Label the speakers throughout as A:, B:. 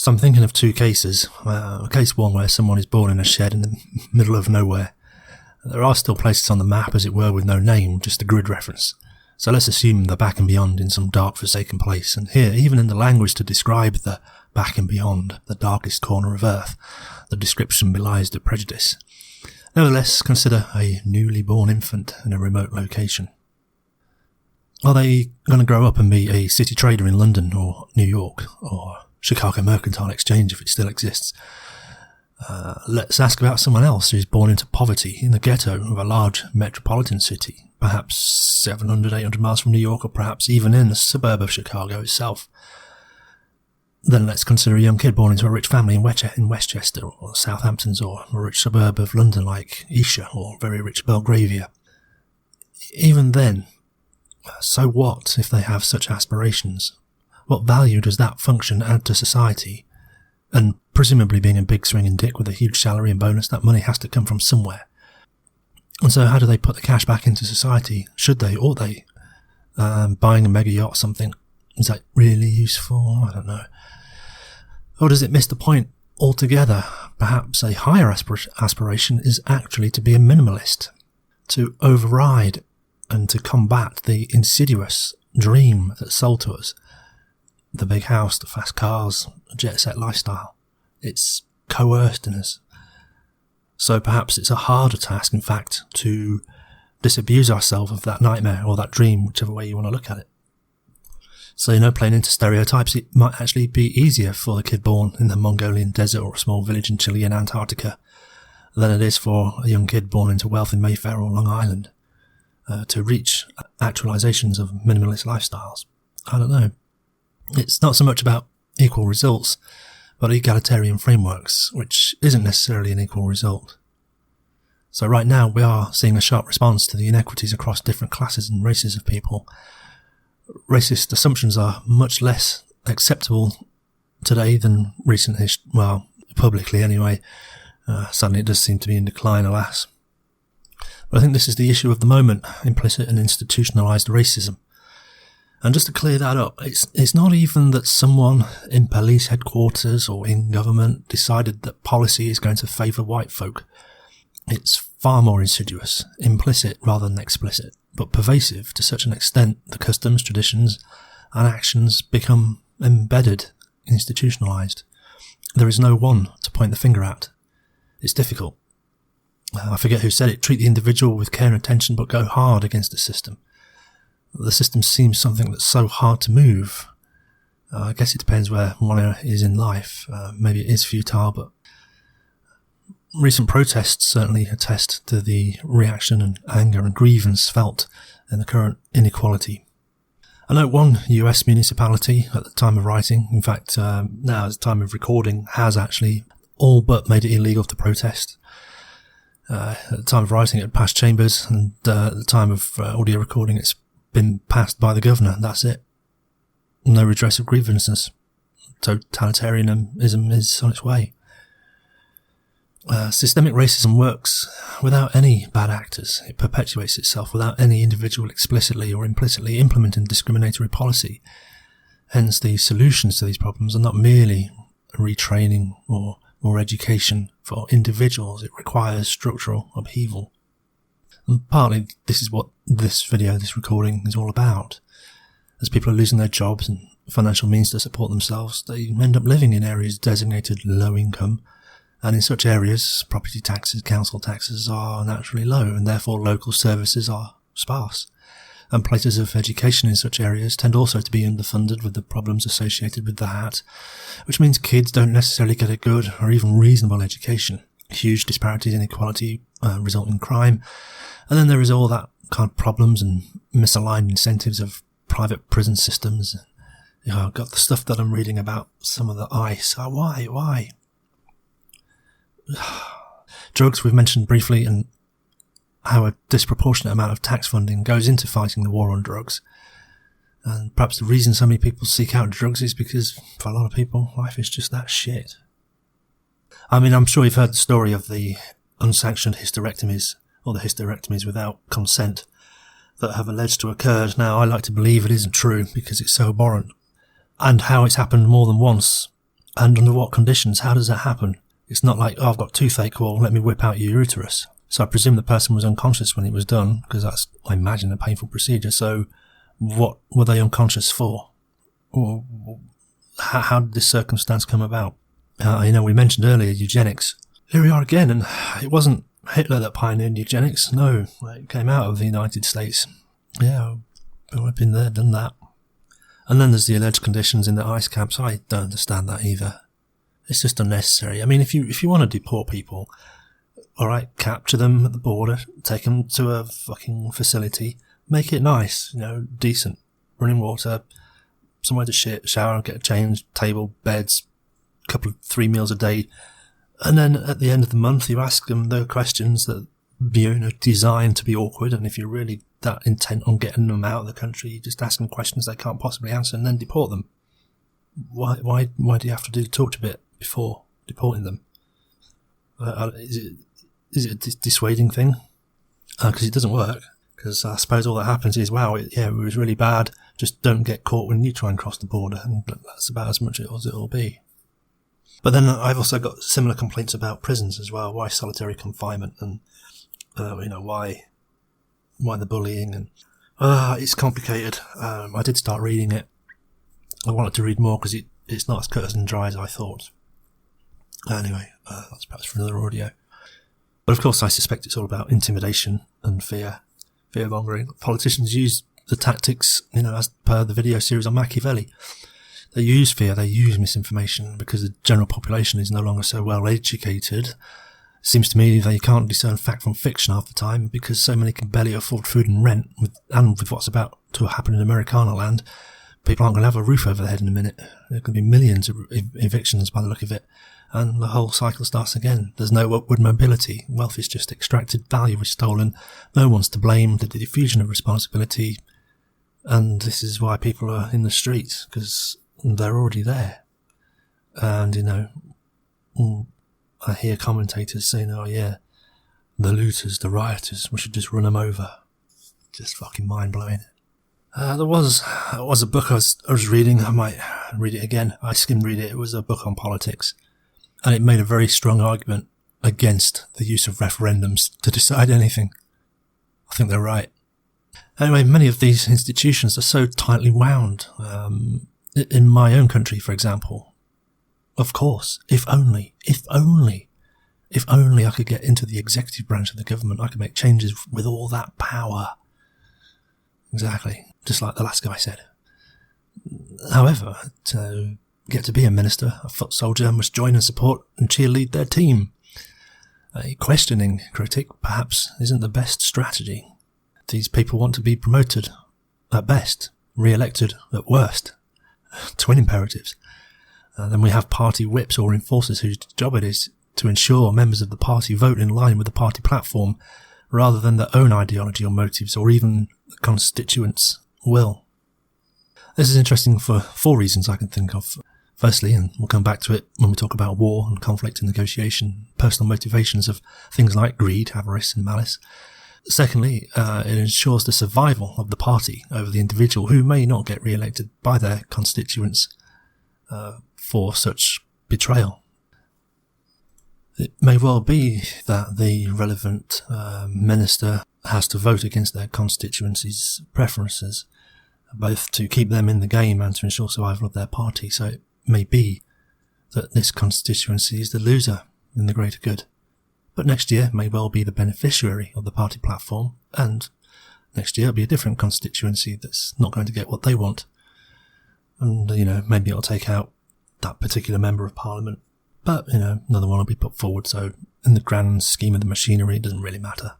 A: So I'm thinking of two cases. Case one where someone is born in a shed in the middle of nowhere. There are still places on the map, as it were, with no name, just a grid reference. So let's assume the back and beyond in some dark, forsaken place. And here, even in the language to describe the back and beyond, the darkest corner of Earth, the description belies the prejudice. Nevertheless, consider a newly born infant in a remote location. Are they going to grow up and be a city trader in London or New York or Chicago Mercantile Exchange if it still exists? Let's ask about someone else who's born into poverty in the ghetto of a large metropolitan city, perhaps 700, 800 miles from New York, or perhaps even in a suburb of Chicago itself. Then let's consider a young kid born into a rich family in Westchester or Southamptons, or a rich suburb of London like Esher or very rich Belgravia. Even then, so what if they have such aspirations? What value does that function add to society? And presumably being a big swinging dick with a huge salary and bonus, that money has to come from somewhere. And so how do they put the cash back into society? Should they? Ought they? Buying a mega yacht or something, is that really useful? I don't know. Or does it miss the point altogether? Perhaps a higher aspiration is actually to be a minimalist, to override and to combat the insidious dream that's sold to us. The big house, the fast cars, the jet-set lifestyle. It's coerced in us. So perhaps it's a harder task, in fact, to disabuse ourselves of that nightmare or that dream, whichever way you want to look at it. So, playing into stereotypes, it might actually be easier for the kid born in the Mongolian desert or a small village in Chilean Antarctica than it is for a young kid born into wealth in Mayfair or Long Island to reach actualizations of minimalist lifestyles. I don't know. It's not so much about equal results, but egalitarian frameworks, which isn't necessarily an equal result. So right now we are seeing a sharp response to the inequities across different classes and races of people. Racist assumptions are much less acceptable today than recent history, well, publicly anyway. Sadly it does seem to be in decline, alas. But I think this is the issue of the moment, implicit and institutionalised racism. And just to clear that up, it's not even that someone in police headquarters or in government decided that policy is going to favour white folk. It's far more insidious, implicit rather than explicit, but pervasive to such an extent the customs, traditions and actions become embedded, institutionalised. There is no one to point the finger at. It's difficult. I forget who said it, treat the individual with care and attention but go hard against the system. The system seems something that's so hard to move. I guess it depends where one is in life. Maybe it is futile, but recent protests certainly attest to the reaction and anger and grievance felt in the current inequality. I know one US municipality at the time of writing, in fact now at the time of recording, has actually all but made it illegal to protest. At the time of writing it had passed chambers, and at the time of audio recording it's been passed by the governor. That's it. No redress of grievances. Totalitarianism is on its way. Systemic racism works without any bad actors. It perpetuates itself without any individual explicitly or implicitly implementing discriminatory policy. Hence, the solutions to these problems are not merely retraining or more education for individuals. It requires structural upheaval. And partly this is what this recording is all about. As people are losing their jobs and financial means to support themselves, they end up living in areas designated low income, and in such areas property taxes, council taxes are naturally low, and therefore local services are sparse. And places of education in such areas tend also to be underfunded, with the problems associated with that, which means kids don't necessarily get a good or even reasonable education. Huge disparities in inequality result in crime. And then there is all that kind of problems and misaligned incentives of private prison systems. I've got the stuff that I'm reading about some of the ICE. Why? Drugs we've mentioned briefly, and how a disproportionate amount of tax funding goes into fighting the war on drugs. And perhaps the reason so many people seek out drugs is because for a lot of people, life is just that shit. I mean, I'm sure you've heard the story of the unsanctioned hysterectomies, or the hysterectomies without consent, that have alleged to occurred. Now, I like to believe it isn't true because it's so abhorrent, and how it's happened more than once. And under what conditions? How does that happen? It's not like, I've got toothache, well, let me whip out your uterus. So I presume the person was unconscious when it was done, because that's, I imagine, a painful procedure. So what were they unconscious for? Or how did this circumstance come about? We mentioned earlier eugenics. Here we are again, and it wasn't Hitler that pioneered eugenics. No, it came out of the United States. Yeah, I've been there, done that. And then there's the alleged conditions in the ICE camps. I don't understand that either. It's just unnecessary. I mean, if you want to deport people, all right, capture them at the border, take them to a fucking facility, make it nice, decent, running water, somewhere to shit, shower, get a change, table, beds, three meals a day. And then at the end of the month, you ask them the questions that are designed to be awkward. And if you're really that intent on getting them out of the country, you just ask them questions they can't possibly answer and then deport them. Why do you have to do the torture bit before deporting them? Is it a dissuading thing? Because it doesn't work. Because I suppose all that happens is, wow, it was really bad. Just don't get caught when you try and cross the border. And that's about as much as it'll be. But then I've also got similar complaints about prisons as well. Why solitary confinement and, why the bullying and, it's complicated. I did start reading it. I wanted to read more because it's not as cut and dry as I thought. Anyway, that's perhaps for another audio. But of course I suspect it's all about intimidation and fear-mongering. Politicians use the tactics, as per the video series on Machiavelli. They use fear, they use misinformation because the general population is no longer so well educated. It seems to me they can't discern fact from fiction half the time because so many can barely afford food and rent, and with what's about to happen in Americana land, people aren't going to have a roof over their head in a minute. There are going to be millions of evictions by the look of it, and the whole cycle starts again. There's no upward mobility. Wealth is just extracted, value is stolen, no one's to blame, the diffusion of responsibility, and this is why people are in the streets, because they're already there. And, I hear commentators saying, oh yeah, the looters, the rioters, we should just run them over. Just fucking mind-blowing. There was a book I was reading, I might read it again, I skimmed read it, it was a book on politics, and it made a very strong argument against the use of referendums to decide anything. I think they're right. Anyway, many of these institutions are so tightly wound. In my own country, for example, of course, if only I could get into the executive branch of the government, I could make changes with all that power. Exactly. Just like the last guy said. However, to get to be a minister, a foot soldier must join and support and cheerlead their team. A questioning critic, perhaps, isn't the best strategy. These people want to be promoted, at best, re-elected, at worst. Twin imperatives. Then we have party whips or enforcers whose job it is to ensure members of the party vote in line with the party platform rather than their own ideology or motives or even the constituents' will. This is interesting for 4 reasons I can think of. Firstly, and we'll come back to it when we talk about war and conflict and negotiation, personal motivations of things like greed, avarice and malice. Secondly, it ensures the survival of the party over the individual who may not get re-elected by their constituents for such betrayal. It may well be that the relevant minister has to vote against their constituency's preferences, both to keep them in the game and to ensure survival of their party. So it may be that this constituency is the loser in the greater good. But next year may well be the beneficiary of the party platform, and next year it'll be a different constituency that's not going to get what they want. And, maybe it'll take out that particular member of parliament. But, another one will be put forward, so in the grand scheme of the machinery, it doesn't really matter.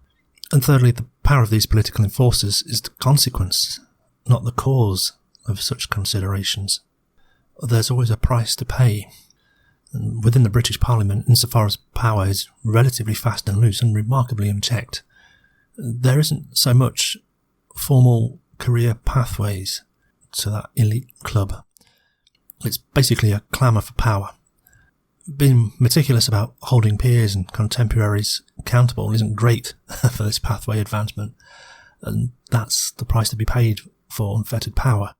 A: And thirdly, the power of these political enforcers is the consequence, not the cause of such considerations. There's always a price to pay. And within the British Parliament, insofar as power is relatively fast and loose and remarkably unchecked, there isn't so much formal career pathways to that elite club. It's basically a clamour for power. Being meticulous about holding peers and contemporaries accountable isn't great for this pathway advancement, and that's the price to be paid for unfettered power.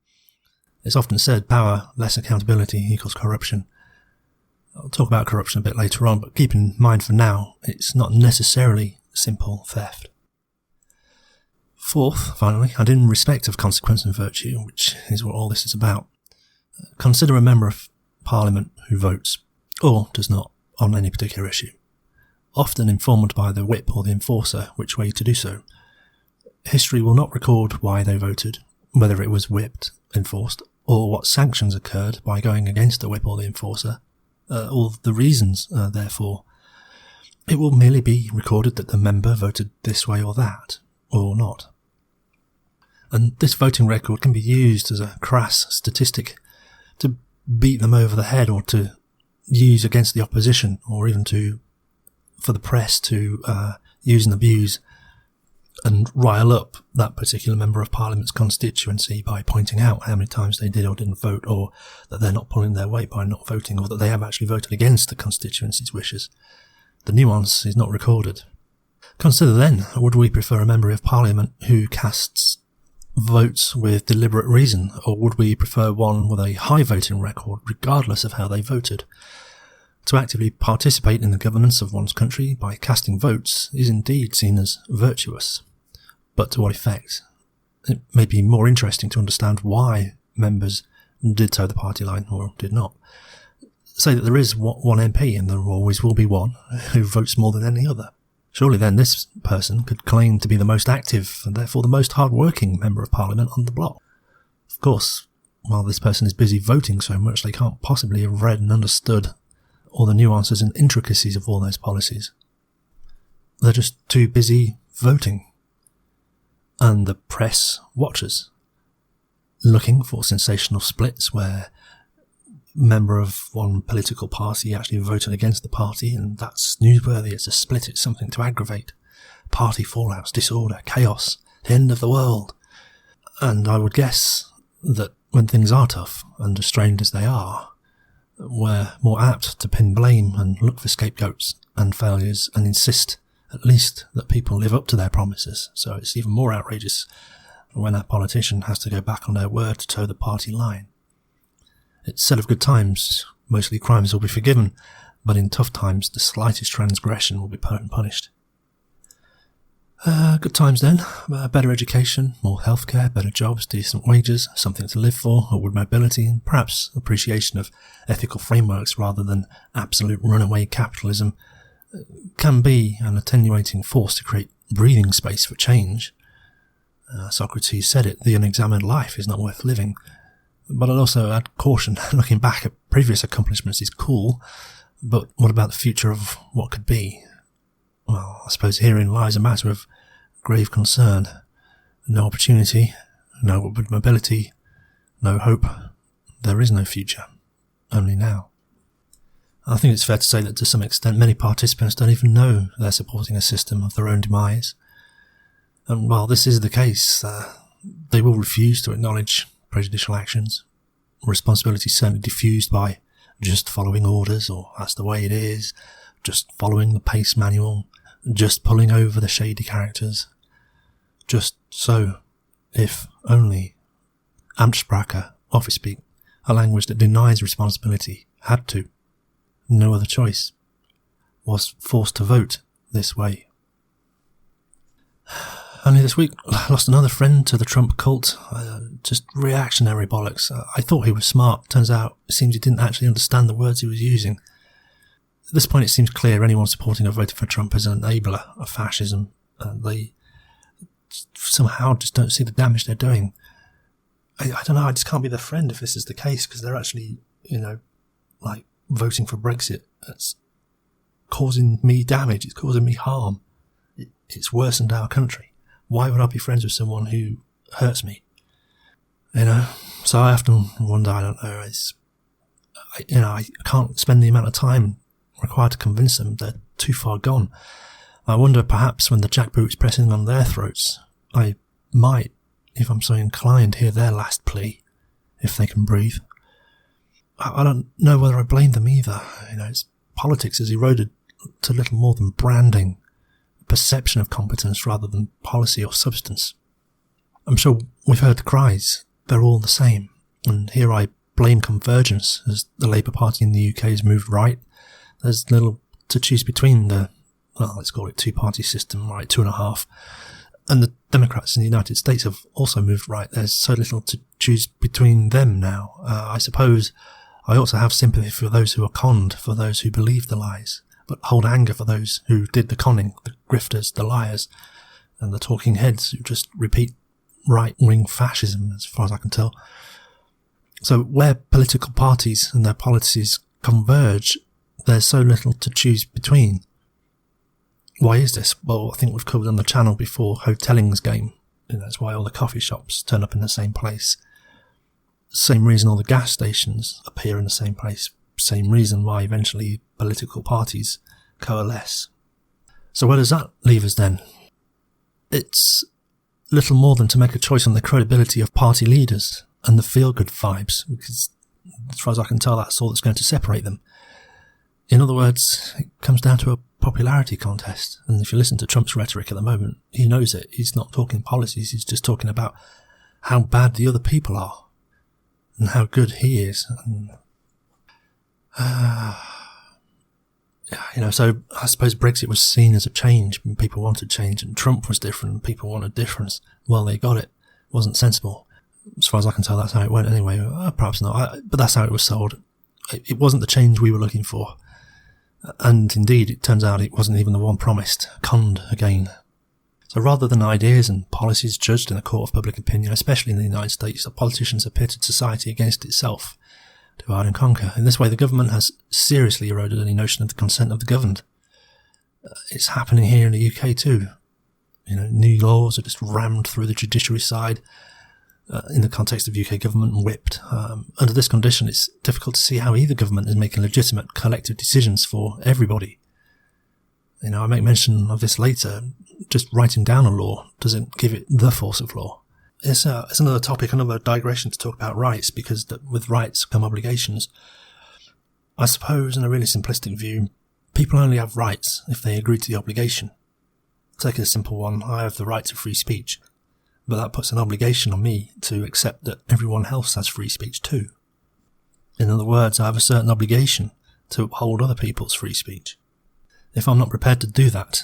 A: It's often said power less accountability equals corruption, I'll talk about corruption a bit later on, but keep in mind for now, it's not necessarily simple theft. Fourth, finally, and in respect of consequence and virtue, which is what all this is about, consider a member of Parliament who votes, or does not, on any particular issue, often informed by the whip or the enforcer which way to do so. History will not record why they voted, whether it was whipped, enforced, or what sanctions occurred by going against the whip or the enforcer, or the reasons, therefore. It will merely be recorded that the member voted this way or that, or not. And this voting record can be used as a crass statistic to beat them over the head, or to use against the opposition, or even for the press to use and abuse and rile up that particular member of Parliament's constituency by pointing out how many times they did or didn't vote, or that they're not pulling their weight by not voting, or that they have actually voted against the constituency's wishes. The nuance is not recorded. Consider then, would we prefer a member of Parliament who casts votes with deliberate reason, or would we prefer one with a high voting record regardless of how they voted? To actively participate in the governance of one's country by casting votes is indeed seen as virtuous. But to what effect? It may be more interesting to understand why members did toe the party line or did not. Say that there is one MP, and there always will be one, who votes more than any other. Surely then this person could claim to be the most active and therefore the most hard-working member of Parliament on the block. Of course, while this person is busy voting so much, they can't possibly have read and understood all the nuances and intricacies of all those policies. They're just too busy voting. And the press watches, looking for sensational splits where a member of one political party actually voted against the party, and that's newsworthy. It's a split, it's something to aggravate. Party fallouts, disorder, chaos, the end of the world. And I would guess that when things are tough and as strained as they are, we're more apt to pin blame and look for scapegoats and failures and insist at least that people live up to their promises. So it's even more outrageous when a politician has to go back on their word to toe the party line. It's said of good times, mostly crimes will be forgiven, but in tough times the slightest transgression will be punished. Good times then, better education, more healthcare, better jobs, decent wages, something to live for, upward mobility, and perhaps appreciation of ethical frameworks rather than absolute runaway capitalism can be an attenuating force to create breathing space for change. Socrates said it, the unexamined life is not worth living. But I'd also add caution, looking back at previous accomplishments is cool, but what about the future of what could be? Well, I suppose herein lies a matter of grave concern. No opportunity, no upward mobility, no hope. There is no future, only now. I think it's fair to say that to some extent many participants don't even know they're supporting a system of their own demise. And while this is the case, they will refuse to acknowledge prejudicial actions. Responsibility is certainly diffused by just following orders, or that's the way it is, just following the pace manual, just pulling over the shady characters. Just so, if only. Amtssprache, office speak, a language that denies responsibility, had to. No other choice. Was forced to vote this way. Only this week, I lost another friend to the Trump cult. Just reactionary bollocks. I thought he was smart. Turns out, it seems he didn't actually understand the words he was using. At this point, it seems clear anyone supporting or voting for Trump is an enabler of fascism. They somehow just don't see the damage they're doing. I don't know, I just can't be their friend if this is the case, because they're actually, like voting for Brexit. That's causing me damage. It's causing me harm. It's worsened our country. Why would I be friends with someone who hurts me? So I often wonder, I don't know, I can't spend the amount of time required to convince them. They're too far gone. I wonder perhaps when the jackboot's pressing on their throats, I might, if I'm so inclined, hear their last plea, if they can breathe. I don't know whether I blame them either. Politics has eroded to little more than branding, perception of competence rather than policy or substance. I'm sure we've heard the cries. They're all the same. And here I blame convergence as the Labour Party in the UK has moved right There's little to choose between let's call it two-party system, right, 2.5. And the Democrats in the United States have also moved right. There's so little to choose between them now. I suppose I also have sympathy for those who are conned, for those who believe the lies, but hold anger for those who did the conning, the grifters, the liars, and the talking heads who just repeat right-wing fascism, as far as I can tell. So where political parties and their policies converge, there's so little to choose between. Why is this? Well, I think we've covered on the channel before hotelling's game. That's why all the coffee shops turn up in the same place. Same reason all the gas stations appear in the same place. Same reason why eventually political parties coalesce. So where does that leave us then? It's little more than to make a choice on the credibility of party leaders and the feel-good vibes, because as far as I can tell, that's all that's going to separate them. In other words, it comes down to a popularity contest. And if you listen to Trump's rhetoric at the moment, he knows it. He's not talking policies. He's just talking about how bad the other people are and how good he is. And, so I suppose Brexit was seen as a change and people wanted change, and Trump was different and people wanted difference. Well, they got it. It wasn't sensible. As far as I can tell, that's how it went anyway. Perhaps not, but that's how it was sold. It wasn't the change we were looking for. And indeed, it turns out it wasn't even the one promised. Conned again. So rather than ideas and policies judged in a court of public opinion, especially in the United States, the politicians have pitted society against itself. Divide and conquer. In this way, the government has seriously eroded any notion of the consent of the governed. It's happening here in the UK too. New laws are just rammed through the judiciary side in the context of UK government and whipped. Under this condition, it's difficult to see how either government is making legitimate collective decisions for everybody. I make mention of this later. Just writing down a law doesn't give it the force of law. It's another topic, another digression to talk about rights, because with rights come obligations. I suppose, in a really simplistic view, people only have rights if they agree to the obligation. Take a simple one. I have the right to free speech, but that puts an obligation on me to accept that everyone else has free speech too. In other words, I have a certain obligation to uphold other people's free speech. If I'm not prepared to do that,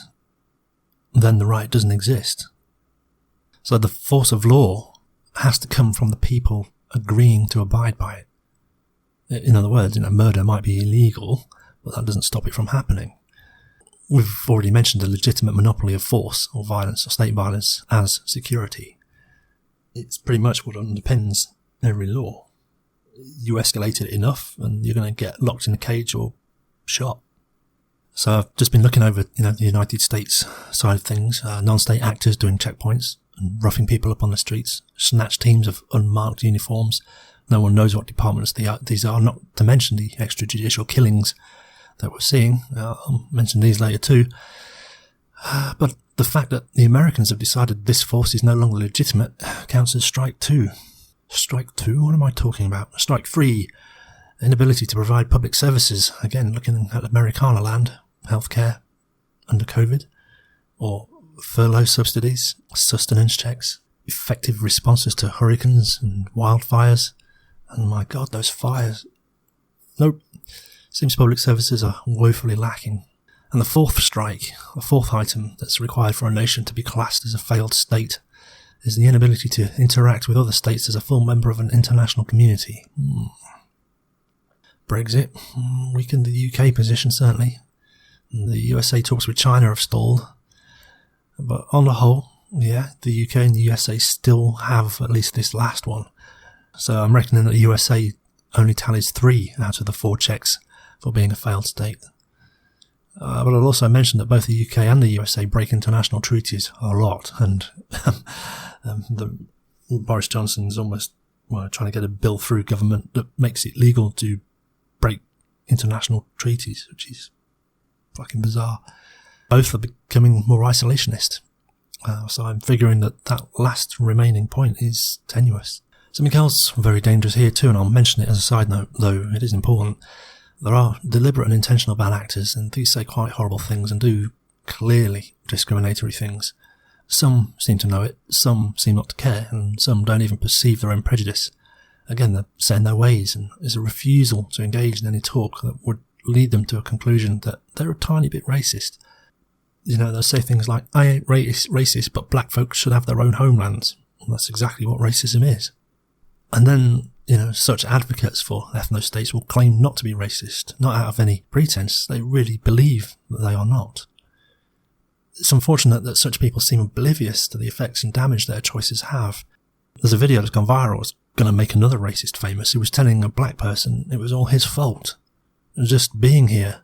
A: then the right doesn't exist. So the force of law has to come from the people agreeing to abide by it. In other words, murder might be illegal, but that doesn't stop it from happening. We've already mentioned the legitimate monopoly of force or violence or state violence as security. It's pretty much what underpins every law. You escalate it enough and you're going to get locked in a cage or shot. So I've just been looking over, the United States side of things, non-state actors doing checkpoints and roughing people up on the streets, snatch teams of unmarked uniforms. No one knows what departments these are, not to mention the extrajudicial killings that we're seeing. I'll mention these later too. But the fact that the Americans have decided this force is no longer legitimate counts as strike two. Strike two? What am I talking about? Strike three. Inability to provide public services. Again, looking at Americana land, healthcare under COVID, or furlough subsidies, sustenance checks, effective responses to hurricanes and wildfires. And my God, those fires. Nope. Seems public services are woefully lacking. And the fourth strike, the fourth item that's required for a nation to be classed as a failed state, is the inability to interact with other states as a full member of an international community. Brexit weakened the UK position, certainly. The USA talks with China have stalled. But on the whole, the UK and the USA still have at least this last one. So I'm reckoning that the USA only tallies 3 out of the 4 checks for being a failed state. But I'll also mention that both the UK and the USA break international treaties a lot, and Boris Johnson's almost trying to get a bill through government that makes it legal to break international treaties, which is fucking bizarre. Both are becoming more isolationist. So I'm figuring that last remaining point is tenuous. Something else very dangerous here too, and I'll mention it as a side note, though it is important. There are deliberate and intentional bad actors, and these say quite horrible things and do clearly discriminatory things. Some seem to know it, some seem not to care, and some don't even perceive their own prejudice. Again, they're set in their ways, and there's a refusal to engage in any talk that would lead them to a conclusion that they're a tiny bit racist. They'll say things like, I ain't racist, but black folks should have their own homelands. And that's exactly what racism is. And then, such advocates for ethno-states will claim not to be racist, not out of any pretense. They really believe that they are not. It's unfortunate that such people seem oblivious to the effects and damage their choices have. There's a video that's gone viral. It's going to make another racist famous who was telling a black person it was all his fault. Just being here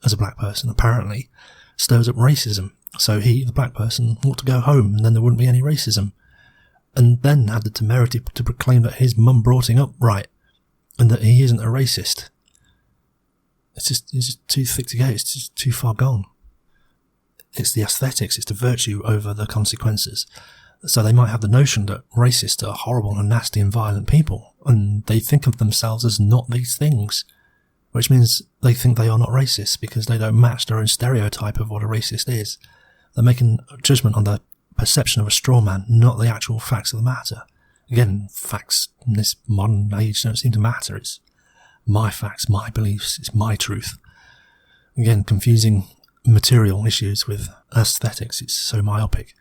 A: as a black person, apparently, stirs up racism. So he, the black person, ought to go home and then there wouldn't be any racism. And then had the temerity to proclaim that his mum brought him up right and that he isn't a racist. It's just too thick to go. It's just too far gone. It's the aesthetics, it's the virtue over the consequences. So they might have the notion that racists are horrible and nasty and violent people, and they think of themselves as not these things, which means they think they are not racist because they don't match their own stereotype of what a racist is. They're making a judgment on the perception of a straw man, not the actual facts of the matter. Again, facts in this modern age don't seem to matter. It's my facts, my beliefs, it's my truth. Again, confusing material issues with aesthetics. It's so myopic.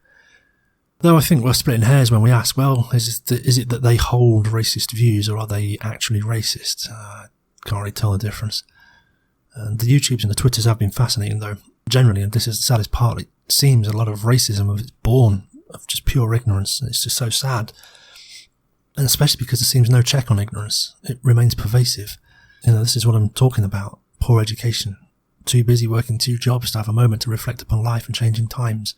A: Though I think we're splitting hairs when we ask, well, is it that they hold racist views or are they actually racist? Can't really tell the difference. The YouTubes and the Twitters have been fascinating though. Generally, and this is the saddest part, it seems a lot of racism is born of just pure ignorance, and it's just so sad. And especially because there seems no check on ignorance. It remains pervasive. This is what I'm talking about. Poor education. Too busy working 2 jobs to have a moment to reflect upon life and changing times.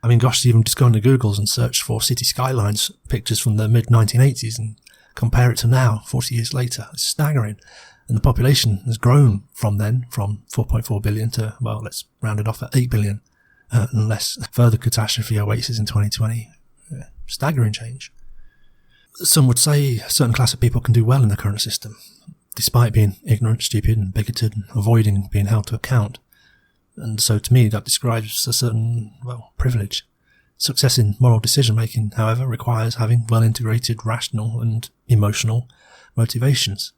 A: I mean, gosh, even just go into Google's and search for city skylines pictures from the mid-1980s and compare it to now, 40 years later. It's staggering. And the population has grown from then, from 4.4 billion to, well, let's round it off at 8 billion, unless further catastrophe awaits us in 2020. Staggering change. Some would say a certain class of people can do well in the current system, despite being ignorant, stupid and bigoted and avoiding being held to account. And so to me that describes a certain, privilege. Success in moral decision-making, however, requires having well-integrated rational and emotional motivations.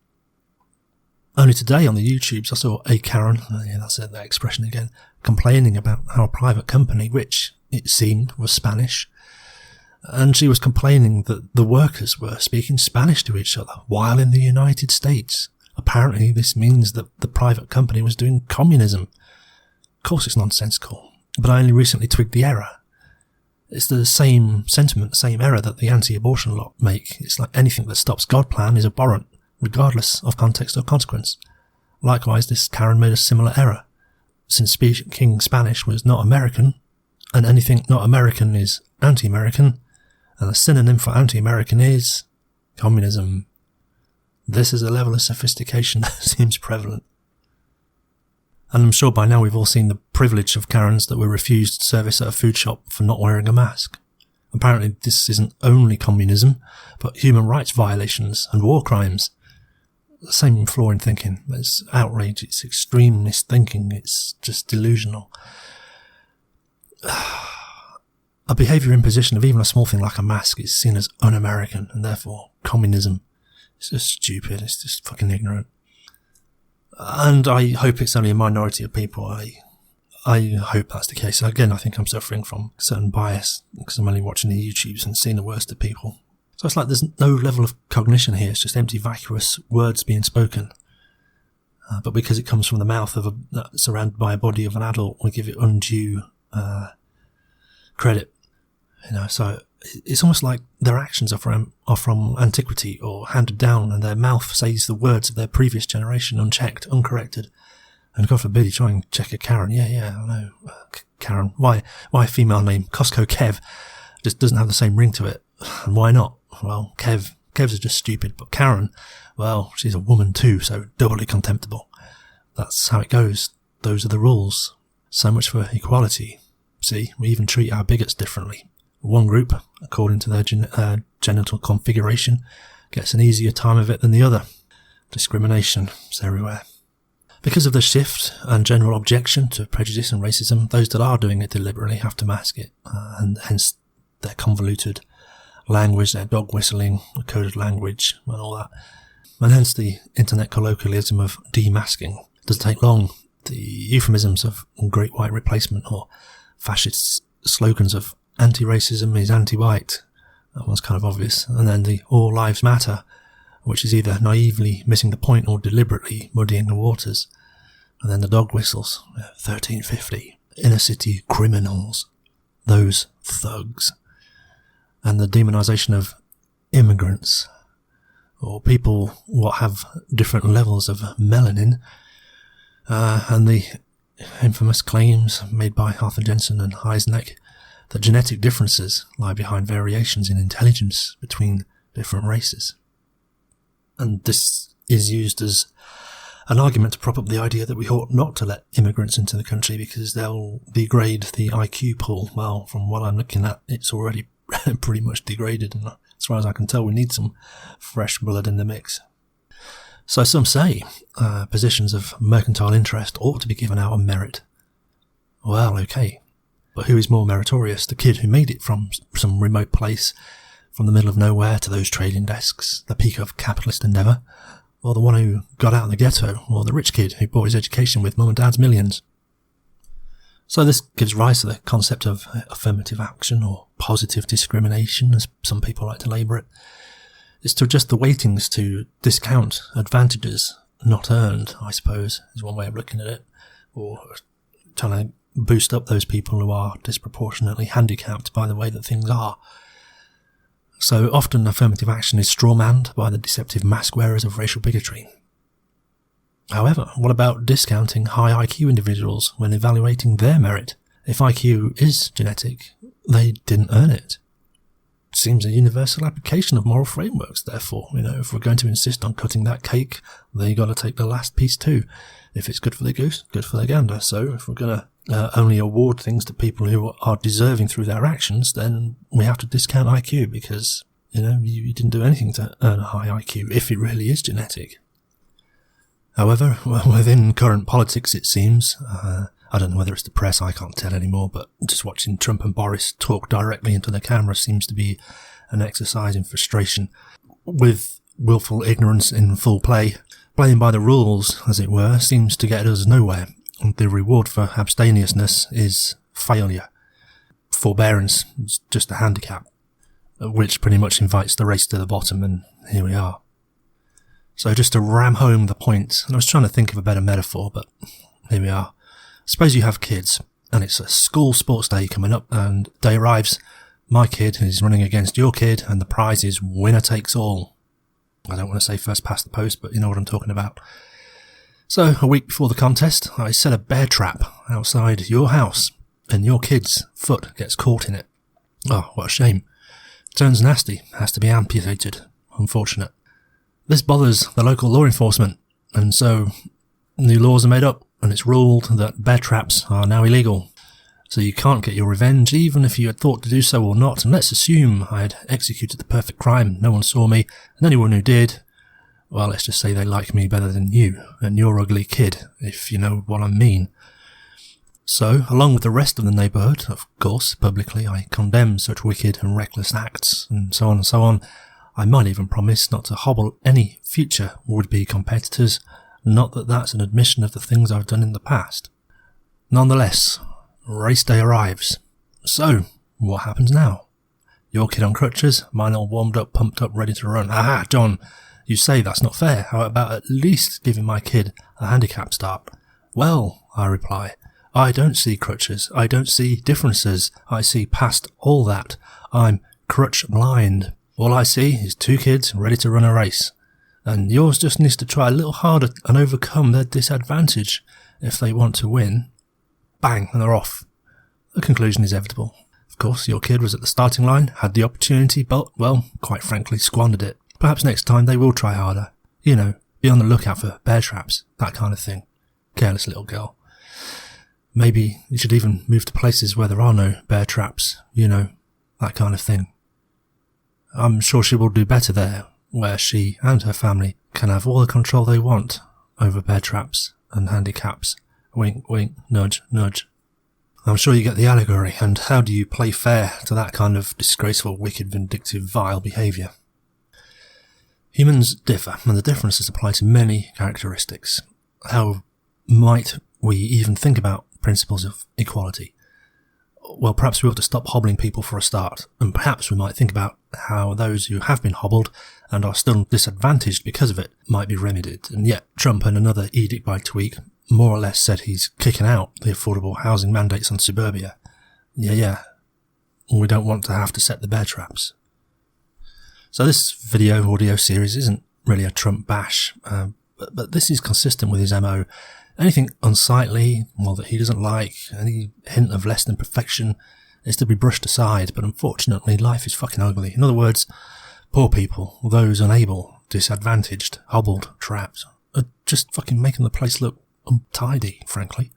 A: Only today on the YouTubes I saw a Karen, that's that expression again, complaining about how a private company, which it seemed was Spanish, and she was complaining that the workers were speaking Spanish to each other while in the United States. Apparently this means that the private company was doing communism. Of course it's nonsensical, but I only recently twigged the error. It's the same sentiment, the same error that the anti-abortion lot make. It's like anything that stops God's plan is abhorrent, regardless of context or consequence. Likewise, this Karen made a similar error. Since speaking Spanish was not American, and anything not American is anti-American, and the synonym for anti-American is communism. This is a level of sophistication that seems prevalent. And I'm sure by now we've all seen the privilege of Karens that were refused service at a food shop for not wearing a mask. Apparently this isn't only communism, but human rights violations and war crimes. The same flaw in thinking. It's outrage, it's extremist thinking, it's just delusional. A behaviour imposition of even a small thing like a mask is seen as un-American and therefore communism. It's just stupid, it's just fucking ignorant. And I hope it's only a minority of people. I hope that's the case. Again, I think I'm suffering from certain bias because I'm only watching the YouTubes and seeing the worst of people. So it's like there's no level of cognition here. It's just empty, vacuous words being spoken. But because it comes from the mouth of surrounded by a body of an adult, we give it undue credit. So it's almost like their actions are from antiquity or handed down, and their mouth says the words of their previous generation unchecked, uncorrected. And God forbid you try and check a Karen. Yeah, I know. Karen. Why a female name? Costco Kev just doesn't have the same ring to it. And why not? Well, Kevs are just stupid, but Karen, well, she's a woman too, so doubly contemptible. That's how it goes. Those are the rules. So much for equality. See, we even treat our bigots differently. One group, according to their genital configuration, gets an easier time of it than the other. Discrimination is everywhere. Because of the shift and general objection to prejudice and racism, those that are doing it deliberately have to mask it, and hence their convoluted language, their dog whistling, coded language, and all that. And hence the internet colloquialism of demasking. Doesn't take long. The euphemisms of Great White Replacement or fascist slogans of anti-racism is anti-white. That one's kind of obvious. And then the All Lives Matter, which is either naively missing the point or deliberately muddying the waters. And then the dog whistles, 1350, inner city criminals, those thugs. And the demonisation of immigrants, or people what have different levels of melanin, and the infamous claims made by Arthur Jensen and Heisenberg that genetic differences lie behind variations in intelligence between different races. And this is used as an argument to prop up the idea that we ought not to let immigrants into the country because they'll degrade the IQ pool. Well, from what I'm looking at, it's already pretty much degraded, and as far as I can tell, we need some fresh blood in the mix. So some say positions of mercantile interest ought to be given out on merit. Well, okay, but who is more meritorious, the kid who made it from some remote place, from the middle of nowhere to those trading desks, the peak of capitalist endeavour, or the one who got out of the ghetto, or the rich kid who bought his education with mum and dad's millions? So this gives rise to the concept of affirmative action, or positive discrimination, as some people like to labour it. It's to adjust the weightings to discount advantages not earned, I suppose, is one way of looking at it, or trying to boost up those people who are disproportionately handicapped by the way that things are. So often affirmative action is strawmanned by the deceptive mask wearers of racial bigotry. However, what about discounting high IQ individuals when evaluating their merit? If IQ is genetic, they didn't earn it. It seems a universal application of moral frameworks, therefore. If we're going to insist on cutting that cake, then you've got to take the last piece too. If it's good for the goose, good for the gander. So if we're going to only award things to people who are deserving through their actions, then we have to discount IQ because, you didn't do anything to earn a high IQ if it really is genetic. However, within current politics, it seems, I don't know whether it's the press, I can't tell anymore, but just watching Trump and Boris talk directly into the camera seems to be an exercise in frustration. With willful ignorance in full play, playing by the rules, as it were, seems to get us nowhere. And the reward for abstemiousness is failure. Forbearance is just a handicap, which pretty much invites the race to the bottom, and here we are. So just to ram home the point, and I was trying to think of a better metaphor, but here we are. Suppose you have kids, and it's a school sports day coming up, and day arrives, my kid is running against your kid, and the prize is winner takes all. I don't want to say first past the post, but you know what I'm talking about. So, a week before the contest, I set a bear trap outside your house, and your kid's foot gets caught in it. Oh, what a shame. Turns nasty, has to be amputated. Unfortunate. This bothers the local law enforcement, and so new laws are made up, and it's ruled that bear traps are now illegal. So you can't get your revenge, even if you had thought to do so or not, and let's assume I had executed the perfect crime, no one saw me, and anyone who did, well, let's just say they like me better than you, and your ugly kid, if you know what I mean. So, along with the rest of the neighbourhood, of course, publicly I condemn such wicked and reckless acts, and so on and so on. I might even promise not to hobble any future would-be competitors, not that that's an admission of the things I've done in the past. Nonetheless, race day arrives. So, what happens now? Your kid on crutches, mine all warmed up, pumped up, ready to run. Aha, John, you say that's not fair. How about at least giving my kid a handicap start? Well, I reply, I don't see crutches. I don't see differences. I see past all that. I'm crutch blind. All I see is two kids ready to run a race. And yours just needs to try a little harder and overcome their disadvantage if they want to win. Bang, and they're off. The conclusion is inevitable. Of course, your kid was at the starting line, had the opportunity, but, well, quite frankly, squandered it. Perhaps next time they will try harder. Be on the lookout for bear traps, that kind of thing. Careless little girl. Maybe you should even move to places where there are no bear traps, that kind of thing. I'm sure she will do better there, where she and her family can have all the control they want over bear traps and handicaps. Wink, wink, nudge, nudge. I'm sure you get the allegory, and how do you play fair to that kind of disgraceful, wicked, vindictive, vile behaviour? Humans differ, and the differences apply to many characteristics. How might we even think about principles of equality? Well, perhaps we ought to stop hobbling people for a start, and perhaps we might think about how those who have been hobbled and are still disadvantaged because of it might be remedied. And yet Trump, in another edict by tweak, more or less said he's kicking out the affordable housing mandates on suburbia. Yeah. We don't want to have to set the bear traps. So this video audio series isn't really a Trump bash, but this is consistent with his MO. Anything unsightly, that he doesn't like, any hint of less than perfection is to be brushed aside, but unfortunately life is fucking ugly. In other words, poor people, those unable, disadvantaged, hobbled, trapped, are just fucking making the place look untidy, frankly.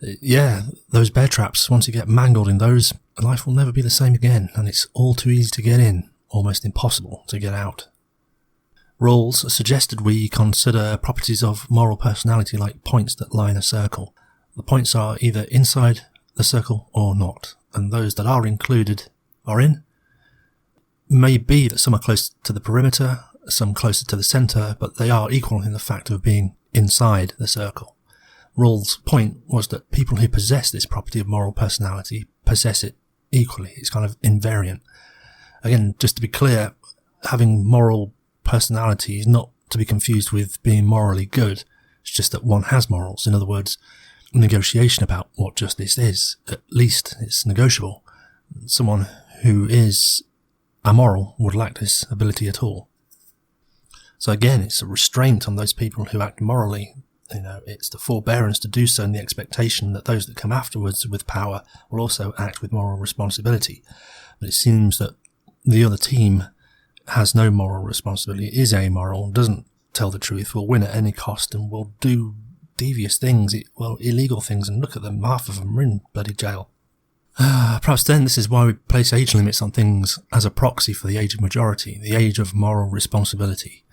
A: Yeah, those bear traps, once you get mangled in those, life will never be the same again, and it's all too easy to get in, almost impossible to get out. Rawls suggested we consider properties of moral personality like points that line a circle. The points are either inside the circle or not, and those that are included are in. May be that some are close to the perimeter, some closer to the centre, but they are equal in the fact of being inside the circle. Rawls' point was that people who possess this property of moral personality possess it equally. It's kind of invariant. Again, just to be clear, having moral personality is not to be confused with being morally good. It's just that one has morals. In other words, negotiation about what justice is. At least it's negotiable. Someone who is amoral would lack this ability at all. So again, it's a restraint on those people who act morally. It's the forbearance to do so in the expectation that those that come afterwards with power will also act with moral responsibility. But it seems that the other team has no moral responsibility, is amoral, doesn't tell the truth, will win at any cost, and will do devious things, illegal things, and look at them, half of them are in bloody jail. Perhaps then this is why we place age limits on things as a proxy for the age of majority, the age of moral responsibility.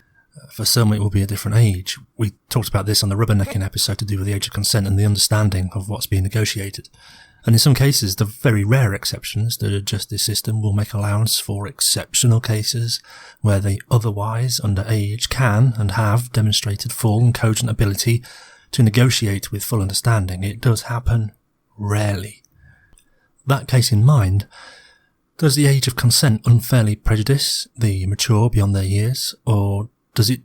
A: For some, it will be a different age. We talked about this on the rubbernecking episode to do with the age of consent and the understanding of what's being negotiated. And in some cases, the very rare exceptions, the justice system will make allowance for exceptional cases where they otherwise, under age, can and have demonstrated full and cogent ability to negotiate with full understanding. It does happen rarely. That case in mind, does the age of consent unfairly prejudice the mature beyond their years, or does it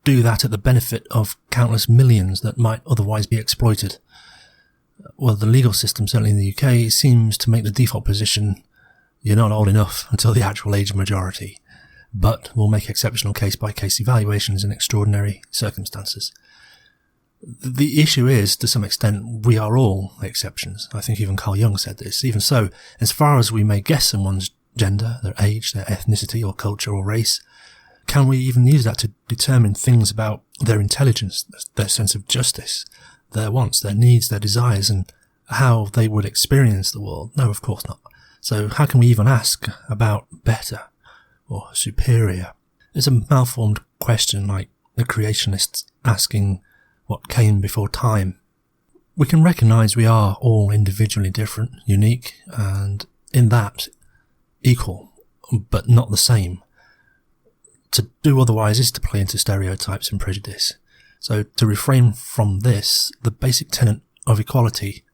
A: do that at the benefit of countless millions that might otherwise be exploited? Well, the legal system, certainly in the UK, seems to make the default position you're not old enough until the actual age of majority, but will make exceptional case-by-case evaluations in extraordinary circumstances. The issue is, to some extent, we are all exceptions. I think even Carl Jung said this. Even so, as far as we may guess someone's gender, their age, their ethnicity or culture or race, can we even use that to determine things about their intelligence, their sense of justice, their wants, their needs, their desires, and how they would experience the world? No, of course not. So how can we even ask about better or superior? It's a malformed question, like the creationists asking what came before time. We can recognise we are all individually different, unique, and in that equal, but not the same. To do otherwise is to play into stereotypes and prejudice. So to refrain from this, the basic tenet of equality,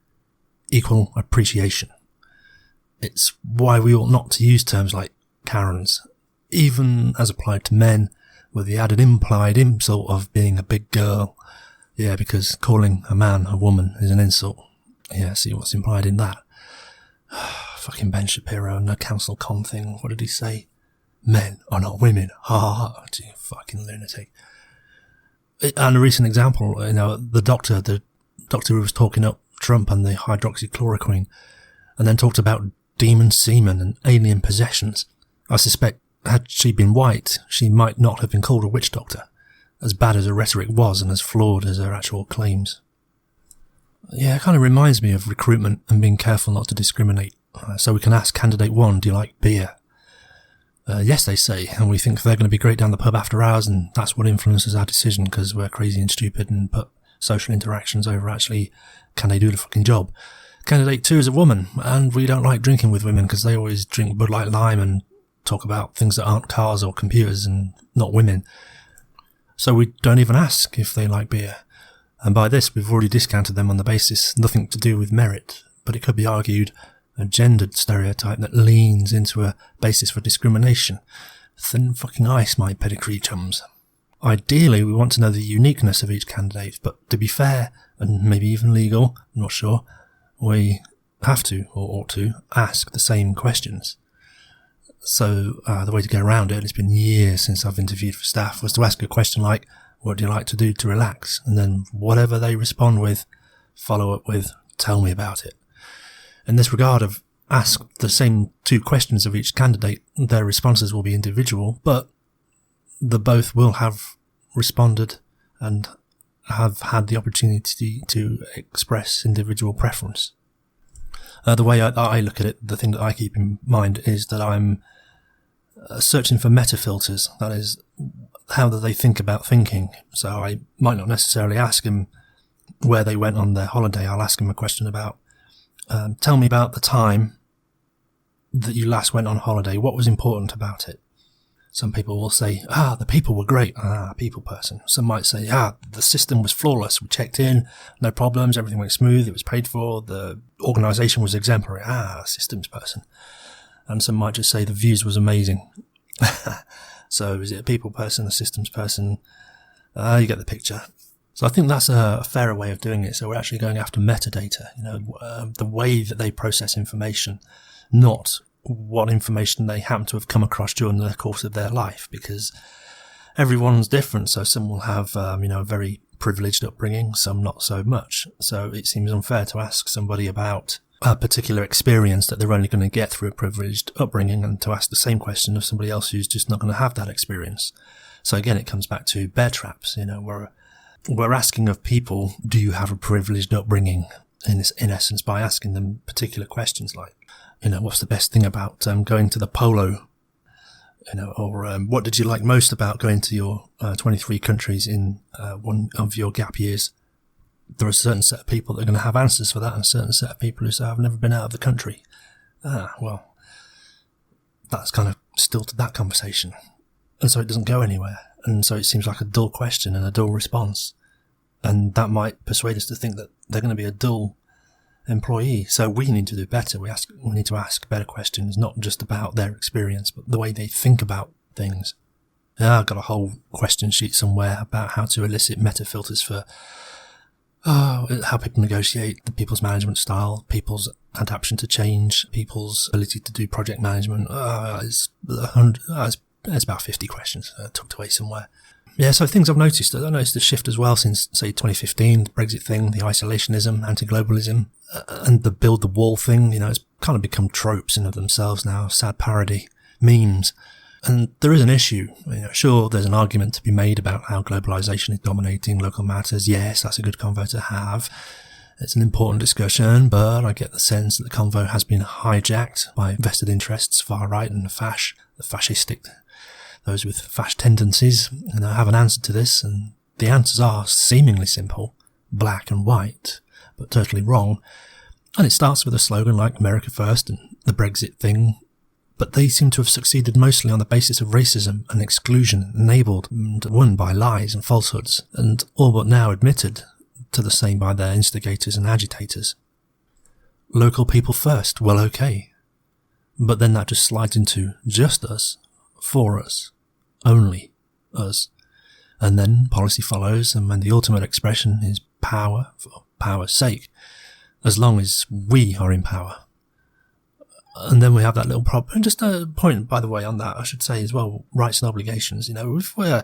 A: equal appreciation. It's why we ought not to use terms like Karens, even as applied to men, with the added implied insult of being a big girl. Yeah, because calling a man a woman is an insult. Yeah, see what's implied in that. Fucking Ben Shapiro and the Council Con thing. What did he say? Men are not women. Ha ha ha. You fucking lunatic. And a recent example, the doctor who was talking up Trump and the hydroxychloroquine, and then talked about demon semen and alien possessions. I suspect, had she been white, she might not have been called a witch doctor, as bad as her rhetoric was and as flawed as her actual claims. Yeah, it kind of reminds me of recruitment and being careful not to discriminate. So we can ask candidate 1, do you like beer? Yes, they say, and we think they're going to be great down the pub after hours, and that's what influences our decision because we're crazy and stupid and put social interactions over actually, can they do the fucking job? Candidate 2 is a woman, and we don't like drinking with women because they always drink Bud Light Lime and talk about things that aren't cars or computers and not women. So we don't even ask if they like beer. And by this, we've already discounted them on the basis nothing to do with merit, but it could be argued a gendered stereotype that leans into a basis for discrimination. Thin fucking ice, my pedigree chums. Ideally, we want to know the uniqueness of each candidate, but to be fair, and maybe even legal, I'm not sure, we have to, or ought to, ask the same questions. So the way to get around it, it's been years since I've interviewed for staff, was to ask a question like, what do you like to do to relax? And then whatever they respond with, follow up with, tell me about it. In this regard, I've asked the same 2 questions of each candidate. Their responses will be individual, but the both will have responded and have had the opportunity to express individual preference. The way I look at it, the thing that I keep in mind is that I'm searching for meta filters. That is, how do they think about thinking? So I might not necessarily ask them where they went on their holiday. I'll ask them a question about, tell me about the time that you last went on holiday. What was important about it? Some people will say, the people were great. People person. Some might say, the system was flawless. We checked in, no problems, everything went smooth, it was paid for, the organisation was exemplary. Systems person. And some might just say the views was amazing. So is it a people person, a systems person? You get the picture. So I think that's a fairer way of doing it. So we're actually going after metadata, the way that they process information, not what information they happen to have come across during the course of their life, because everyone's different. So some will have, a very privileged upbringing, some not so much. So it seems unfair to ask somebody about a particular experience that they're only going to get through a privileged upbringing, and to ask the same question of somebody else who's just not going to have that experience. So again, it comes back to bear traps. We're asking of people, do you have a privileged upbringing? In essence, by asking them particular questions like, what's the best thing about going to the polo? Or what did you like most about going to your 23 countries in one of your gap years? There are a certain set of people that are going to have answers for that, and a certain set of people who say, I've never been out of the country. Well, that's kind of stilted that conversation. And so it doesn't go anywhere. And so it seems like a dull question and a dull response. And that might persuade us to think that they're going to be a dull employee. So we need to do better. We need to ask better questions, not just about their experience, but the way they think about things. I've got a whole question sheet somewhere about how to elicit meta filters for how people negotiate, the people's management style, people's adaptation to change, people's ability to do project management. It's about 50 questions tucked away somewhere. Yeah, so things I've noticed a shift as well since, say, 2015, the Brexit thing, the isolationism, anti-globalism, and the build the wall thing. It's kind of become tropes in of themselves now, sad parody, memes. And there is an issue. Sure, there's an argument to be made about how globalisation is dominating local matters. Yes, that's a good convo to have. It's an important discussion, but I get the sense that the convo has been hijacked by vested interests, far right and the fascistic, those with fash tendencies. And I have an answer to this, and the answers are seemingly simple, black and white, but totally wrong. And it starts with a slogan like America First and the Brexit thing, but they seem to have succeeded mostly on the basis of racism and exclusion, enabled and won by lies and falsehoods, and all but now admitted to the same by their instigators and agitators. Local people first, well, okay. But then that just slides into just us, for us, only us. And then policy follows, and when the ultimate expression is power for power's sake, as long as we are in power. And then we have that little problem. And just a point, by the way, on that, I should say as well, rights and obligations. If we're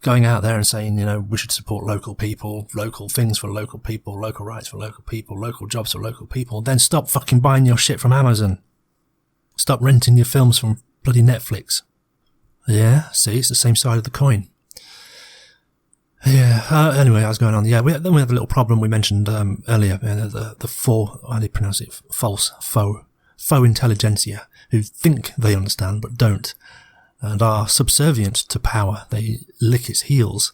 A: going out there and saying, we should support local people, local things for local people, local rights for local people, local jobs for local people, then stop fucking buying your shit from Amazon. Stop renting your films from bloody Netflix. Yeah, see, it's the same side of the coin. Yeah, anyway, I was going on. Yeah, then we have a little problem we mentioned earlier, the faux intelligentsia, who think they understand but don't, and are subservient to power. They lick its heels.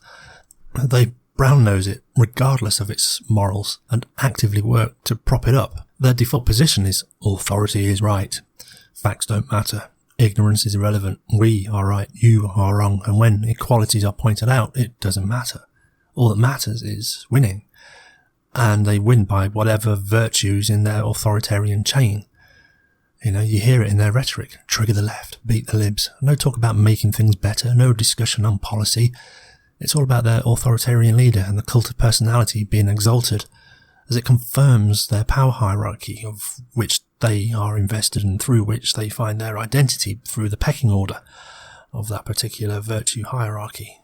A: They brown-nose it, regardless of its morals, and actively work to prop it up. Their default position is authority is right, facts don't matter, ignorance is irrelevant, we are right, you are wrong, and when equalities are pointed out, it doesn't matter. All that matters is winning. And they win by whatever virtues in their authoritarian chain. You know, you hear it in their rhetoric. Trigger the left, beat the libs. No talk about making things better, no discussion on policy. It's all about their authoritarian leader and the cult of personality being exalted, as it confirms their power hierarchy of which they are invested and through which they find their identity through the pecking order of that particular virtue hierarchy.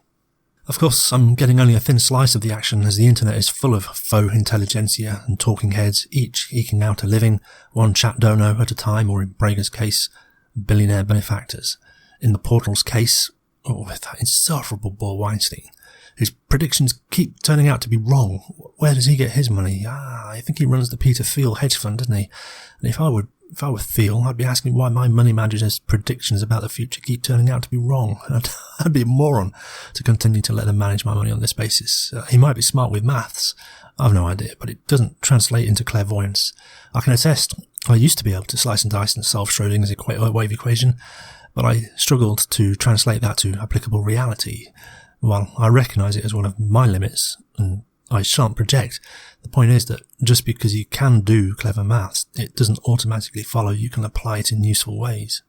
A: Of course, I'm getting only a thin slice of the action, as the internet is full of faux intelligentsia and talking heads, each eking out a living, one chat dono at a time, or in Brager's case, billionaire benefactors. In the Portal's case, with that insufferable Bob Weinstein, whose predictions keep turning out to be wrong. Where does he get his money? I think he runs the Peter Thiel hedge fund, doesn't he? And if I were Thiel, I'd be asking why my money manager's predictions about the future keep turning out to be wrong. I'd be a moron to continue to let them manage my money on this basis. He might be smart with maths. I've no idea, but it doesn't translate into clairvoyance. I can attest, I used to be able to slice and dice and solve Schrodinger's wave equation, but I struggled to translate that to applicable reality. While I recognise it as one of my limits, and I shan't project, the point is that just because you can do clever maths, it doesn't automatically follow you can apply it in useful ways.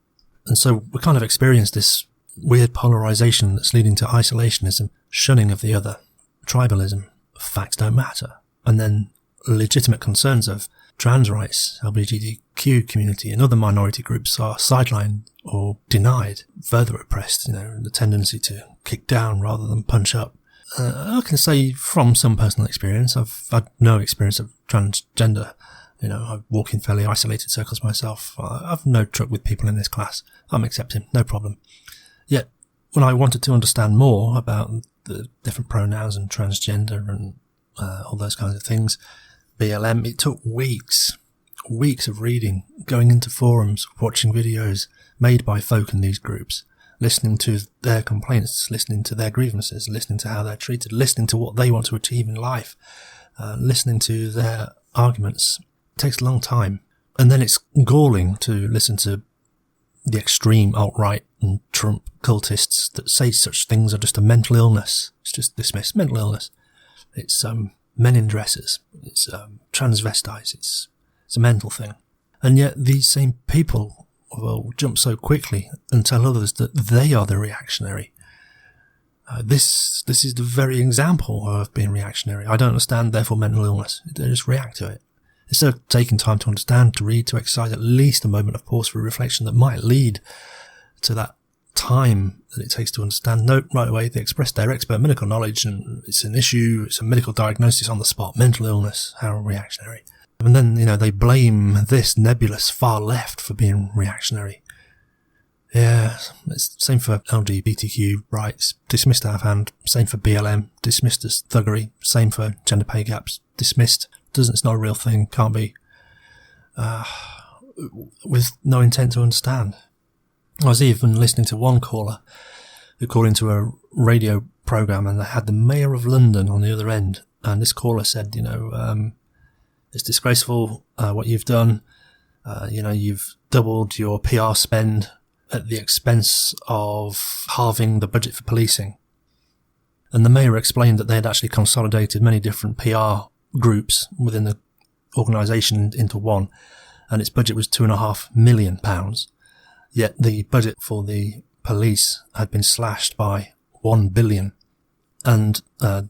A: And so we kind of experience this weird polarisation that's leading to isolationism, shunning of the other, tribalism, facts don't matter, and then legitimate concerns of trans rights, LGBTQ community and other minority groups are sidelined or denied, further oppressed, the tendency to kick down rather than punch up. I can say from some personal experience, I've had no experience of transgender. I walk in fairly isolated circles myself. I've no truck with people in this class. I'm accepting, no problem. Yet, when I wanted to understand more about the different pronouns and transgender and all those kinds of things, BLM, it took weeks of reading, going into forums, watching videos made by folk in these groups, listening to their complaints, listening to their grievances, listening to how they're treated, listening to what they want to achieve in life, listening to their arguments. It takes a long time. And then it's galling to listen to the extreme alt-right and Trump cultists that say such things are just a mental illness. It's just dismissed. Mental illness. It's men in dresses. It's transvestites. It's a mental thing. And yet these same people will jump so quickly and tell others that they are the reactionary. This is the very example of being reactionary. I don't understand, therefore mental illness. They just react to it. Instead of taking time to understand, to read, to exercise at least a moment of pause for reflection that might lead to that time that it takes to understand. No, right away, they express their expert medical knowledge and it's an issue, it's a medical diagnosis on the spot, mental illness, how reactionary. And then, they blame this nebulous far left for being reactionary. Yeah, it's same for LGBTQ rights, dismissed out of hand. Same for BLM, dismissed as thuggery. Same for gender pay gaps, dismissed. It's not a real thing, can't be. With no intent to understand. I was even listening to one caller who called into a radio program and they had the Mayor of London on the other end. And this caller said, it's disgraceful what you've done. You've doubled your PR spend at the expense of halving the budget for policing. And the mayor explained that they had actually consolidated many different PR groups within the organisation into one, and its budget was £2.5 million. Yet the budget for the police had been slashed by £1 billion. And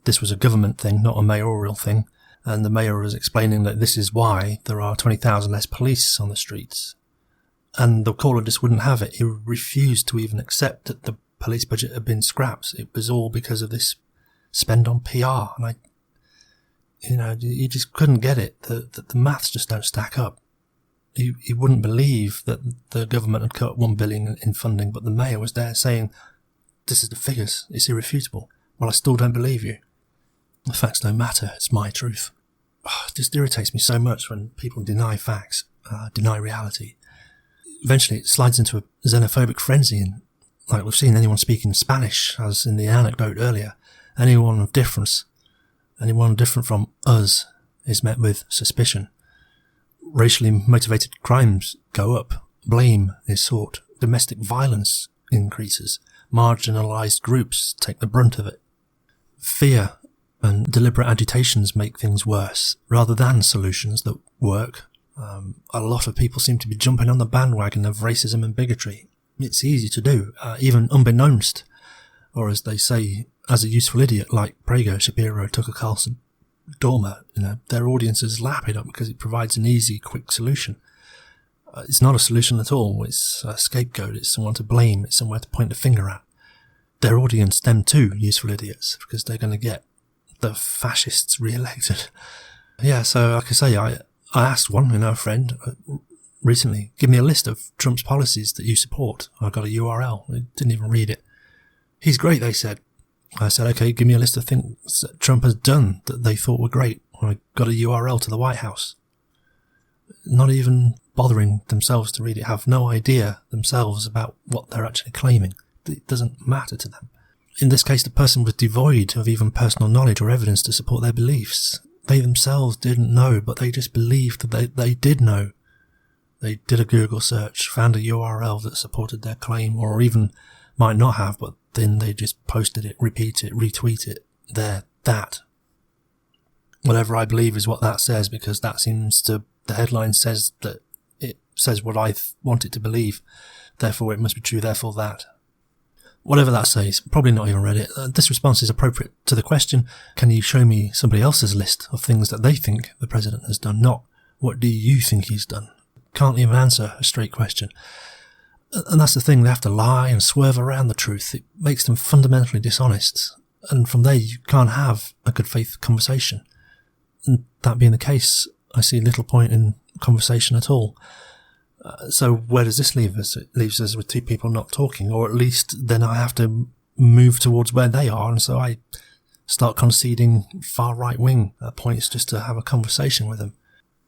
A: this was a government thing, not a mayoral thing. And the mayor was explaining that this is why there are 20,000 less police on the streets. And the caller just wouldn't have it. He refused to even accept that the police budget had been scrapped. It was all because of this spend on PR. And you just couldn't get it. The maths just don't stack up. You wouldn't believe that the government had cut £1 billion in funding, but the mayor was there saying, this is the figures. It's irrefutable. Well, I still don't believe you. The facts don't matter. It's my truth. It just irritates me so much when people deny facts, deny reality. Eventually it slides into a xenophobic frenzy, and like we've seen anyone speaking Spanish, as in the anecdote earlier, anyone different from us is met with suspicion. Racially motivated crimes go up, blame is sought, domestic violence increases, marginalised groups take the brunt of it. Fear and deliberate agitations make things worse, rather than solutions that work. A lot of people seem to be jumping on the bandwagon of racism and bigotry. It's easy to do, even unbeknownst. Or as they say, as a useful idiot like Prager, Shapiro, Tucker Carlson, Dormer, their audiences lap it up because it provides an easy, quick solution. It's not a solution at all. It's a scapegoat. It's someone to blame. It's somewhere to point the finger at. Their audience, them too, useful idiots, because they're going to get the fascists re-elected. Yeah, so like I say, I asked one, a friend recently, give me a list of Trump's policies that you support. I got a URL. I didn't even read it. He's great, they said. I said, okay, give me a list of things that Trump has done that they thought were great. I got a URL to the White House. Not even bothering themselves to read it, have no idea themselves about what they're actually claiming. It doesn't matter to them. In this case, the person was devoid of even personal knowledge or evidence to support their beliefs. They themselves didn't know, but they just believed that they did know. They did a Google search, found a URL that supported their claim, or even might not have, but then they just posted it, repeat it, retweet it. That. Whatever I believe is what that says, because that seems to, the headline says that it says what I want it to believe. Therefore it must be true, therefore that. Whatever that says, probably not even read it. This response is appropriate to the question, can you show me somebody else's list of things that they think the president has done? Not, what do you think he's done? Can't even answer a straight question. And that's the thing, they have to lie and swerve around the truth. It makes them fundamentally dishonest. And from there, you can't have a good faith conversation. And that being the case, I see little point in conversation at all. So where does this leave us? It leaves us with two people not talking, or at least then I have to move towards where they are, and so I start conceding far right wing points just to have a conversation with them.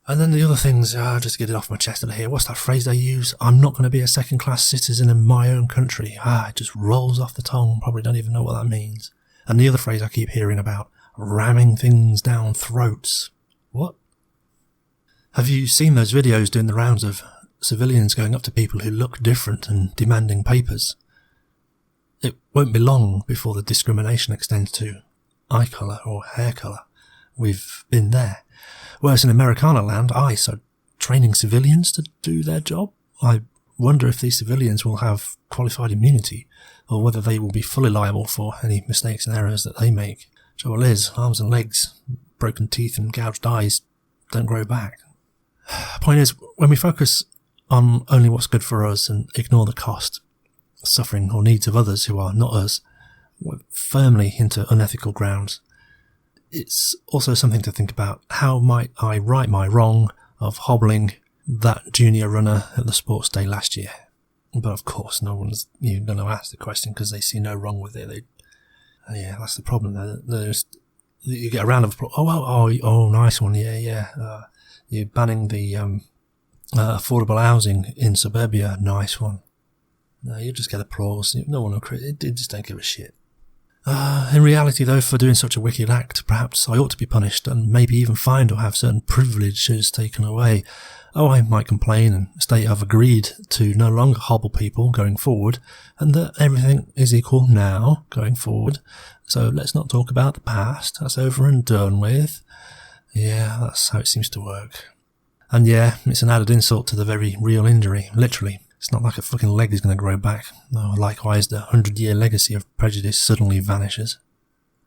A: And then the other things, just get it off my chest out of here. What's that phrase they use? I'm not going to be a second-class citizen in my own country. It just rolls off the tongue. Probably don't even know what that means. And the other phrase I keep hearing about, ramming things down throats. What? Have you seen those videos doing the rounds of civilians going up to people who look different and demanding papers? It won't be long before the discrimination extends to eye colour or hair colour. We've been there. Whereas in Americana land, ICE are training civilians to do their job. I wonder if these civilians will have qualified immunity, or whether they will be fully liable for any mistakes and errors that they make. Trouble is, arms and legs, broken teeth and gouged eyes don't grow back. Point is, when we focus on only what's good for us and ignore the cost, suffering or needs of others who are not us, we're firmly into unethical grounds. It's also something to think about. How might I right my wrong of hobbling that junior runner at the sports day last year? But of course, no one's even going to ask the question because they see no wrong with it. Yeah, that's the problem. You get a round of applause. Oh, nice one. Yeah. You're banning the affordable housing in suburbia. Nice one. No, you just get applause. No one will they just don't give a shit. In reality, though, for doing such a wicked act, perhaps I ought to be punished and maybe even fined or have certain privileges taken away. I might complain and state I've agreed to no longer hobble people going forward, and that everything is equal now going forward. So let's not talk about the past. That's over and done with. Yeah, that's how it seems to work. And yeah, it's an added insult to the very real injury, literally. It's not like a fucking leg is going to grow back. No, likewise, the 100-year legacy of prejudice suddenly vanishes.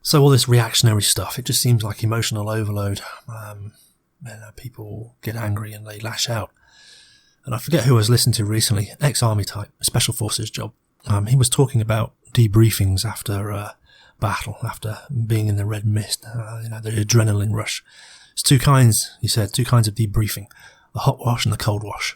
A: So all this reactionary stuff, it just seems like emotional overload. People get angry and they lash out. And I forget who I was listening to recently, ex-army type, special forces job. He was talking about debriefings after a battle, after being in the red mist, the adrenaline rush. It's two kinds, he said, two kinds of debriefing, the hot wash and the cold wash.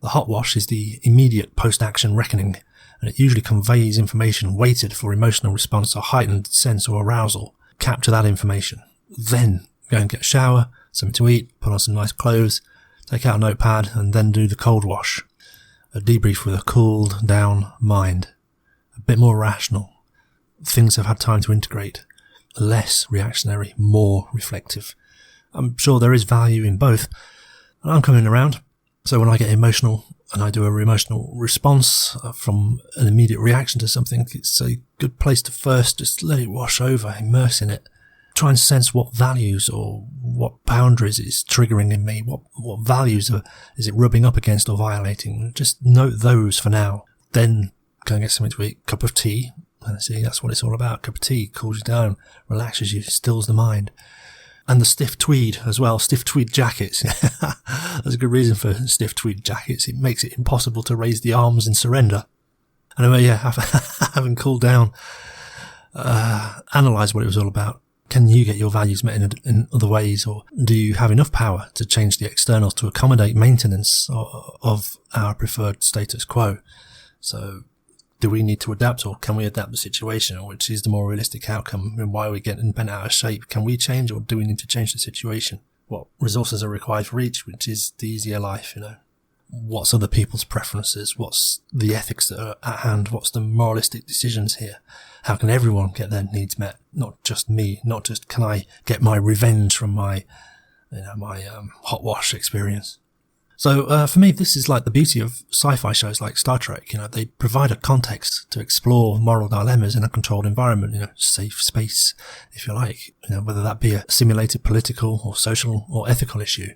A: The hot wash is the immediate post-action reckoning, and it usually conveys information weighted for emotional response or heightened sense or arousal. Capture that information. Then go and get a shower, something to eat, put on some nice clothes, take out a notepad, and then do the cold wash. A debrief with a cooled down mind. A bit more rational. Things have had time to integrate. Less reactionary, more reflective. I'm sure there is value in both, and I'm coming around. So when I get emotional and I do a emotional response from an immediate reaction to something, it's a good place to first just let it wash over, immerse in it, try and sense what values or what boundaries it's triggering in me, what values is it rubbing up against or violating. Just note those for now. Then go and get something to eat, cup of tea. And see, that's what it's all about. Cup of tea cools you down, relaxes you, stills the mind. And the stiff tweed as well, stiff tweed jackets. There's a good reason for stiff tweed jackets. It makes it impossible to raise the arms in surrender. Anyway, yeah, having cooled down, analyse what it was all about. Can you get your values met in other ways, or do you have enough power to change the externals to accommodate maintenance of our preferred status quo? So, do we need to adapt, or can we adapt the situation, or which is the more realistic outcome, and why are we getting bent out of shape? Can we change, or do we need to change the situation? What resources are required for each, which is the easier life, What's other people's preferences? What's the ethics that are at hand? What's the moralistic decisions here? How can everyone get their needs met? Not just me, not just can I get my revenge from my hot wash experience. So for me, this is like the beauty of sci-fi shows like Star Trek. They provide a context to explore moral dilemmas in a controlled environment, safe space, if you like. Whether that be a simulated political or social or ethical issue,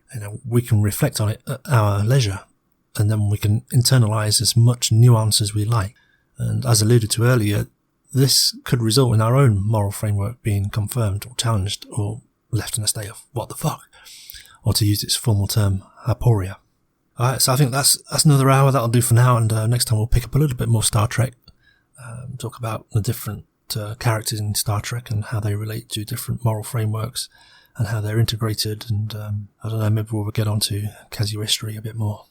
A: we can reflect on it at our leisure, and then we can internalize as much nuance as we like. And as alluded to earlier, this could result in our own moral framework being confirmed or challenged or left in a state of what the fuck, or to use its formal term, aporia. Alright, so I think that's another hour. That'll do for now, and next time we'll pick up a little bit more Star Trek, talk about the different characters in Star Trek and how they relate to different moral frameworks and how they're integrated, and I don't know, maybe we'll get on to casuistry a bit more.